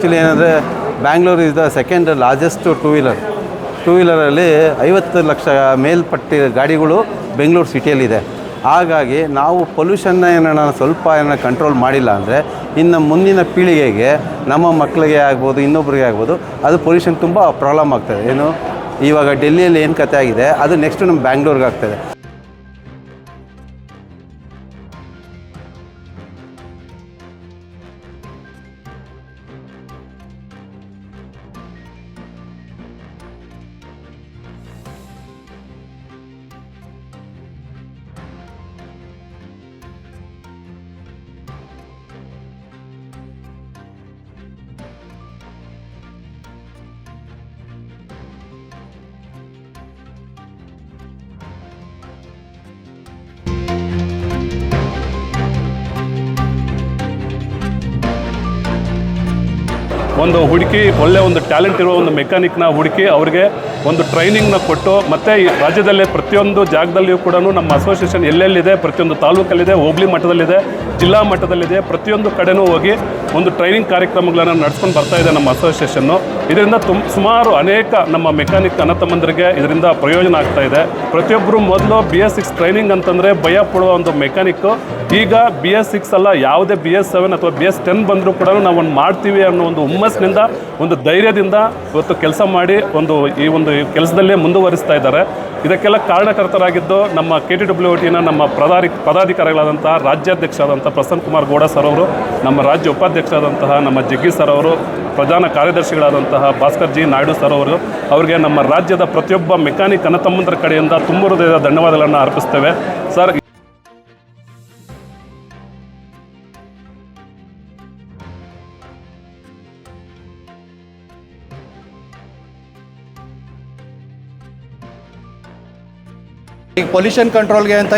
Actually ಏನಂದರೆ Bangalore is the second largest two ವೀಲರಲ್ಲಿ 50 ಲಕ್ಷ ಮೇಲ್ಪಟ್ಟಿ ಗಾಡಿಗಳು ಬೆಂಗಳೂರು ಸಿಟಿಯಲ್ಲಿದೆ. ಹಾಗಾಗಿ ನಾವು ಪೊಲ್ಯೂಷನ್ನ ಸ್ವಲ್ಪ ಕಂಟ್ರೋಲ್ ಮಾಡಿಲ್ಲ ಅಂದರೆ ಇನ್ನು ಮುಂದಿನ ಪೀಳಿಗೆಗೆ ನಮ್ಮ ಮಕ್ಕಳಿಗೆ ಆಗ್ಬೋದು, ಇನ್ನೊಬ್ಬರಿಗೆ ಆಗ್ಬೋದು, ಅದು ಪೊಲ್ಯೂಷನ್ ತುಂಬ ಪ್ರಾಬ್ಲಮ್ ಆಗ್ತದೆ. ಏನು ಇವಾಗ ಡೆಲ್ಲಿಯಲ್ಲಿ ಏನು ಕತೆ ಆಗಿದೆ ಅದು ನೆಕ್ಸ್ಟು ನಮ್ಮ ಬ್ಯಾಂಗ್ಳೂರ್ಗೆ ಆಗ್ತದೆ. ಒಂದು ಹುಡುಕಿ ಒಳ್ಳೆ ಒಂದು ಟ್ಯಾಲೆಂಟ್ ಇರೋ ಒಂದು ಮೆಕ್ಯಾನಿಕ್ನ ಹುಡುಕಿ ಅವ್ರಿಗೆ ಒಂದು ಟ್ರೈನಿಂಗ್ನ ಕೊಟ್ಟು ಮತ್ತು ಈ ರಾಜ್ಯದಲ್ಲೇ ಪ್ರತಿಯೊಂದು ಜಾಗದಲ್ಲಿಯೂ ಕೂಡ ನಮ್ಮ ಅಸೋಸಿಯೇಷನ್ ಎಲ್ಲೆಲ್ಲಿದೆ, ಪ್ರತಿಯೊಂದು ತಾಲೂಕಲ್ಲಿದೆ, ಹೋಬಳಿ ಮಟ್ಟದಲ್ಲಿದೆ, ಜಿಲ್ಲಾ ಮಟ್ಟದಲ್ಲಿದೆ, ಪ್ರತಿಯೊಂದು ಕಡೆನೂ ಹೋಗಿ ಒಂದು ಟ್ರೈನಿಂಗ್ ಕಾರ್ಯಕ್ರಮಗಳನ್ನು ನಡೆಸ್ಕೊಂಡು ಬರ್ತಾ ಇದೆ ನಮ್ಮ ಅಸೋಸಿಯೇಷನ್ನು. ಇದರಿಂದ ಸುಮಾರು ಅನೇಕ ನಮ್ಮ ಮೆಕ್ಯಾನಿಕ್ ಅಣ್ಣ ತಮ್ಮಂದರಿಗೆ ಇದರಿಂದ ಪ್ರಯೋಜನ ಆಗ್ತಾ ಇದೆ. ಪ್ರತಿಯೊಬ್ಬರು ಮೊದಲು BS6 ಟ್ರೈನಿಂಗ್ ಅಂತಂದರೆ ಭಯ ಪಡುವ ಒಂದು ಮೆಕ್ಯಾನಿಕ್ಕು ಈಗ BS6 ಅಲ್ಲ, ಯಾವುದೇ BS7 ಅಥವಾ BS10 ಬಂದರೂ ಕೂಡ ನಾವು ಒಂದು ಮಾಡ್ತೀವಿ ಅನ್ನೋ ಒಂದು ಹುಮ್ಮಸ್ಸಿನಿಂದ, ಒಂದು ಧೈರ್ಯದಿಂದ ಇವತ್ತು ಕೆಲಸ ಮಾಡಿ ಈ ಒಂದು ಕೆಲಸದಲ್ಲೇ ಮುಂದುವರಿಸ್ತಾ ಇದ್ದಾರೆ. ಇದಕ್ಕೆಲ್ಲ ಕಾರಣಕರ್ತರಾಗಿದ್ದು ನಮ್ಮ KTWOTನ ನಮ್ಮ ಪದಾಧಿಕಾರಿಗಳಾದಂತಹ ರಾಜ್ಯಾಧ್ಯಕ್ಷ ಆದಂಥ ಪ್ರಸನ್ನ ಕುಮಾರ್ ಗೌಡ ಸರ್ ಅವರು, ನಮ್ಮ ರಾಜ್ಯ ಉಪಾಧ್ಯಕ್ಷರಾದಂತಹ ನಮ್ಮ ಜಗ್ಗಿ ಸರ್ ಅವರು, ಪ್ರಧಾನ ಕಾರ್ಯದರ್ಶಿಗಳಾದಂತಹ ಭಾಸ್ಕರ್ ಜಿ ನಾಯ್ಡು ಸರ್ ಅವರು, ಅವರಿಗೆ ನಮ್ಮ ರಾಜ್ಯದ ಪ್ರತಿಯೊಬ್ಬ ಮೆಕ್ಯಾನಿಕ್ ಅಣ್ಣ ತಮ್ಮಂದರ ಕಡೆಯಿಂದ ತುಂಬ ಹೃದಯದ ಧನ್ಯವಾದಗಳನ್ನು ಅರ್ಪಿಸ್ತೇವೆ ಸರ್. ಈಗ ಪೊಲ್ಯೂಷನ್ ಕಂಟ್ರೋಲ್ಗೆ ಅಂತ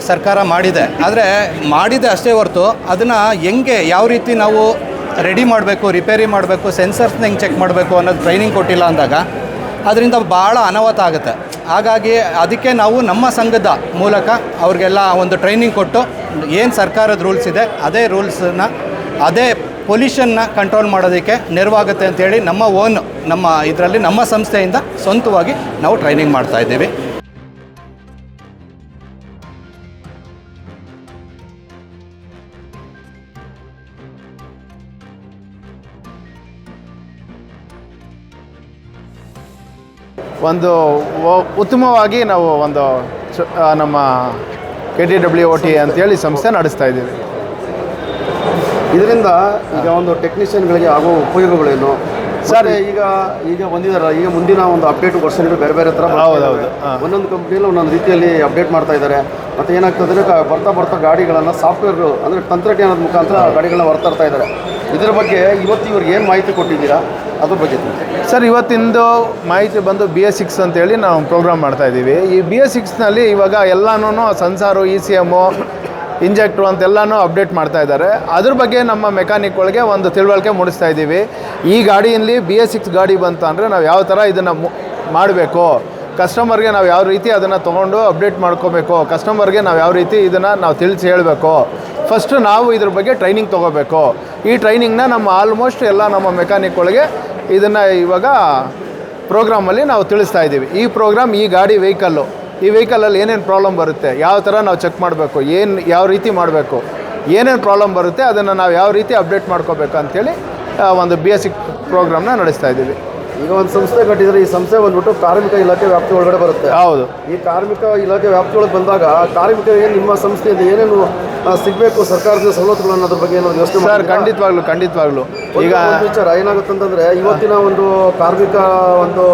ಸರ್ಕಾರ ಮಾಡಿದೆ ಅಷ್ಟೇ ಹೊರತು ಅದನ್ನು ಹೆಂಗೆ ಯಾವ ರೀತಿ ನಾವು ರೆಡಿ ಮಾಡಬೇಕು, ರಿಪೇರಿ ಮಾಡಬೇಕು, ಸೆನ್ಸರ್ಸ್ನ ಹೆಂಗೆ ಚೆಕ್ ಮಾಡಬೇಕು ಅನ್ನೋದು ಟ್ರೈನಿಂಗ್ ಕೊಟ್ಟಿಲ್ಲ ಅಂದಾಗ ಅದರಿಂದ ಭಾಳ ಅನಾಹುತ ಆಗುತ್ತೆ. ಹಾಗಾಗಿ ಅದಕ್ಕೆ ನಾವು ನಮ್ಮ ಸಂಘದ ಮೂಲಕ ಅವ್ರಿಗೆಲ್ಲ ಒಂದು ಟ್ರೈನಿಂಗ್ ಕೊಟ್ಟು ಏನು ಸರ್ಕಾರದ ರೂಲ್ಸ್ ಇದೆ ಅದೇ ಪೊಲ್ಯೂಷನ್ನ ಕಂಟ್ರೋಲ್ ಮಾಡೋದಕ್ಕೆ ನೆರವಾಗುತ್ತೆ ಅಂತೇಳಿ ನಮ್ಮ ಸಂಸ್ಥೆಯಿಂದ ಸ್ವಂತವಾಗಿ ನಾವು ಟ್ರೈನಿಂಗ್ ಮಾಡ್ತಾಯಿದ್ದೀವಿ. ಒಂದು ಉತ್ತಮವಾಗಿ ನಾವು ನಮ್ಮ KTWOT ಅಂತೇಳಿ ಸಂಸ್ಥೆ ನಡೆಸ್ತಾ ಇದ್ದೀವಿ. ಇದರಿಂದ ಈಗ ಒಂದು ಟೆಕ್ನಿಷಿಯನ್ಗಳಿಗೆ ಆಗೋ ಉಪಯೋಗಗಳೇನು ಸರ್? ಈಗ ಬಂದಿದ್ದಾರೆ, ಈಗ ಮುಂದಿನ ಒಂದು ಅಪ್ಡೇಟ್ ವರ್ಷನ್ಗಳು ಬೇರೆ ಬೇರೆ ಥರ ಹೌದೌದು, ಒಂದೊಂದು ಕಂಪ್ನಿಯಲ್ಲಿ ಒಂದೊಂದು ರೀತಿಯಲ್ಲಿ ಅಪ್ಡೇಟ್ ಮಾಡ್ತಾ ಇದ್ದಾರೆ. ಮತ್ತು ಏನಾಗ್ತದೆ ಬರ್ತಾ ಗಾಡಿಗಳನ್ನು ಸಾಫ್ಟ್ವೇರ್ ಅಂದರೆ ತಂತ್ರಜ್ಞಾನದ ಮುಖಾಂತರ ಗಾಡಿಗಳನ್ನ ಹೊರತರ್ತಾ ಇದ್ದಾರೆ. ಇದರ ಬಗ್ಗೆ ಇವತ್ತು ಇವ್ರಿಗೆ ಏನು ಮಾಹಿತಿ ಕೊಟ್ಟಿದ್ದೀರಾ ಅದ್ರ ಬಗ್ಗೆ ಸರ್? ಇವತ್ತಿಂದು ಮಾಹಿತಿ ಬಂದು BS6 ಅಂತೇಳಿ ನಾವು ಪ್ರೋಗ್ರಾಮ್ ಮಾಡ್ತಾಯಿದ್ದೀವಿ. ಈ BS6ನಲ್ಲಿ ಇವಾಗ ಎಲ್ಲನೂ ಸೆನ್ಸಾರು, ECM, ಇಂಜೆಕ್ಟ್ರು ಅಂತೆಲ್ಲನೂ ಅಪ್ಡೇಟ್ ಮಾಡ್ತಾ ಇದ್ದಾರೆ. ಅದ್ರ ಬಗ್ಗೆ ನಮ್ಮ ಮೆಕ್ಯಾನಿಕ್ಗಳಿಗೆ ಒಂದು ತಿಳುವಳಿಕೆ ಮೂಡಿಸ್ತಾ ಇದ್ದೀವಿ. ಈ ಗಾಡಿಯಲ್ಲಿ BS6 ಗಾಡಿ ಬಂತು ಅಂದರೆ ನಾವು ಯಾವ ಥರ ಇದನ್ನು ಮಾಡಬೇಕು, ಕಸ್ಟಮರ್ಗೆ ನಾವು ಯಾವ ರೀತಿ ಅದನ್ನು ತೊಗೊಂಡು ಅಪ್ಡೇಟ್ ಮಾಡ್ಕೋಬೇಕು, ಕಸ್ಟಮರ್ಗೆ ನಾವು ಯಾವ ರೀತಿ ಇದನ್ನು ನಾವು ತಿಳಿಸಿ ಹೇಳಬೇಕು. ಫಸ್ಟು ನಾವು ಇದ್ರ ಬಗ್ಗೆ ಟ್ರೈನಿಂಗ್ ತೊಗೋಬೇಕು. ಈ ಟ್ರೈನಿಂಗ್ನ ಆಲ್ಮೋಸ್ಟ್ ಎಲ್ಲ ನಮ್ಮ ಮೆಕ್ಯಾನಿಕ್ಗಳಿಗೆ ಇದನ್ನು ಇವಾಗ ಪ್ರೋಗ್ರಾಮಲ್ಲಿ ನಾವು ತಿಳಿಸ್ತಾ ಇದ್ದೀವಿ. ಈ ಪ್ರೋಗ್ರಾಮ್ ಈ ಗಾಡಿ ಈ ವೆಹಿಕಲಲ್ಲಿ ಏನೇನು ಪ್ರಾಬ್ಲಮ್ ಬರುತ್ತೆ, ಯಾವ ಥರ ನಾವು ಚೆಕ್ ಮಾಡಬೇಕು, ಯಾವ ರೀತಿ ಮಾಡಬೇಕು, ಏನೇನು ಪ್ರಾಬ್ಲಮ್ ಬರುತ್ತೆ ಅದನ್ನು ನಾವು ಯಾವ ರೀತಿ ಅಪ್ಡೇಟ್ ಮಾಡ್ಕೋಬೇಕು ಅಂಥೇಳಿ ಒಂದು BS6 ಪ್ರೋಗ್ರಾಮ್ನ ನಡೆಸ್ತಾ ಇದ್ದೀವಿ. ಈಗ ಒಂದು ಸಂಸ್ಥೆ ಕಟ್ಟಿದರೆ ಈ ಸಂಸ್ಥೆ ಬಂದ್ಬಿಟ್ಟು ಕಾರ್ಮಿಕ ಇಲಾಖೆ ವ್ಯಾಪ್ತಿ ಒಳಗಡೆ ಬರುತ್ತೆ. ಹೌದು. ಈ ಕಾರ್ಮಿಕ ಇಲಾಖೆ ವ್ಯಾಪ್ತಿ ಒಳಗೆ ಬಂದಾಗ ಕಾರ್ಮಿಕರಿಗೆ ನಿಮ್ಮ ಸಂಸ್ಥೆಯಿಂದ ಏನೇನು ಸಿಗಬೇಕು ಸರ್ಕಾರದ ಸವಲತ್ತುಗಳು ಅನ್ನೋದ್ರ ಬಗ್ಗೆ ಏನೋ ಯೋಚನೆ ಸರ್? ಖಂಡಿತವಾಗ್ಲೂ ಈಗ ವಿಚಾರ ಏನಾಗುತ್ತೆ ಅಂತಂದರೆ ಇವತ್ತಿನ ಒಂದು ಕಾರ್ಮಿಕ ಒಂದು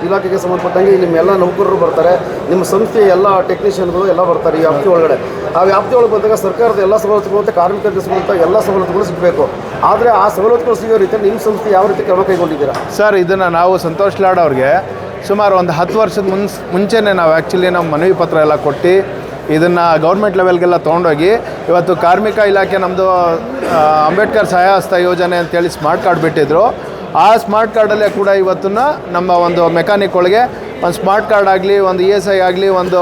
ಇಲಾಖೆಗೆ ಸಂಬಂಧಪಟ್ಟಂಗೆ ನಿಮ್ಮೆಲ್ಲ ನೌಕರರು ಬರ್ತಾರೆ, ನಿಮ್ಮ ಸಂಸ್ಥೆಯ ಎಲ್ಲ ಟೆಕ್ನಿಷಿಯನ್ಗಳು ಎಲ್ಲ ಬರ್ತಾರೆ ಈ ವ್ಯಾಪ್ತಿ ಒಳಗಡೆ. ಆ ವ್ಯಾಪ್ತಿ ಒಳಗೆ ಬಂದಾಗ ಸರ್ಕಾರದ ಎಲ್ಲ ಸವಲತ್ತುಗಳು ಮತ್ತು ಕಾರ್ಮಿಕರಿಗೆ ಸಿಗುವಂಥ ಎಲ್ಲ ಸವಲತ್ತುಗಳು ಸಿಗಬೇಕು. ಆದರೆ ಆ ಸವಲತ್ತುಗಳು ಸಿಗೋ ರೀತಿ ನಿಮ್ಮ ಸಂಸ್ಥೆ ಯಾವ ರೀತಿ ಕ್ರಮ ಕೈಗೊಂಡಿದ್ದೀರಾ ಸರ್? ಇದನ್ನು ನಾವು ಸಂತೋಷ್ ಲಾಡ್ ಅವ್ರಿಗೆ ಸುಮಾರು ಒಂದು 10 ವರ್ಷದ ಮುಂಚೆನೇ ನಾವು ನಮ್ಮ ಮನವಿ ಪತ್ರ ಎಲ್ಲ ಕೊಟ್ಟು ಇದನ್ನು ಗೌರ್ಮೆಂಟ್ ಲೆವೆಲ್ಗೆಲ್ಲ ತೊಗೊಂಡೋಗಿ ಇವತ್ತು ಕಾರ್ಮಿಕ ಇಲಾಖೆ ನಮ್ಮದು ಅಂಬೇಡ್ಕರ್ ಸಹಾಯ ಹಸ್ತ ಯೋಜನೆ ಅಂತೇಳಿ ಸ್ಮಾರ್ಟ್ ಕಾರ್ಡ್ ಬಿಟ್ಟಿದ್ರು. ಆ ಸ್ಮಾರ್ಟ್ ಕಾರ್ಡಲ್ಲೇ ಕೂಡ ಇವತ್ತು ನಮ್ಮ ಒಂದು ಮೆಕ್ಯಾನಿಕ್ ಒಳಗೆ ಒಂದು ಸ್ಮಾರ್ಟ್ ಕಾರ್ಡ್ ಆಗಲಿ, ಒಂದು ESI ಆಗಲಿ, ಒಂದು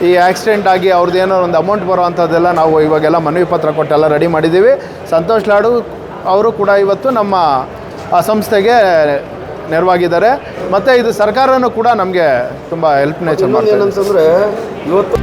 ಈ ಆಕ್ಸಿಡೆಂಟ್ ಆಗಿ ಅವ್ರದ್ದು ಏನೋ ಒಂದು ಅಮೌಂಟ್ ಬರೋವಂಥದ್ದೆಲ್ಲ ನಾವು ಇವಾಗೆಲ್ಲ ಮನವಿ ಪತ್ರ ಕೊಟ್ಟೆಲ್ಲ ರೆಡಿ ಮಾಡಿದ್ದೀವಿ. ಸಂತೋಷ್ ಲಾಡು ಅವರು ಕೂಡ ಇವತ್ತು ನಮ್ಮ ಆ ಸಂಸ್ಥೆಗೆ ನೆರವಾಗಿದ್ದಾರೆ. ಮತ್ತು ಇದು ಸರ್ಕಾರನೂ ಕೂಡ ನಮಗೆ ತುಂಬ ಹೆಲ್ಪ್ ನೇಚರ್ ಮಾಡ್ತಾರೆ. ಏನಂತಂದರೆ ಇವತ್ತು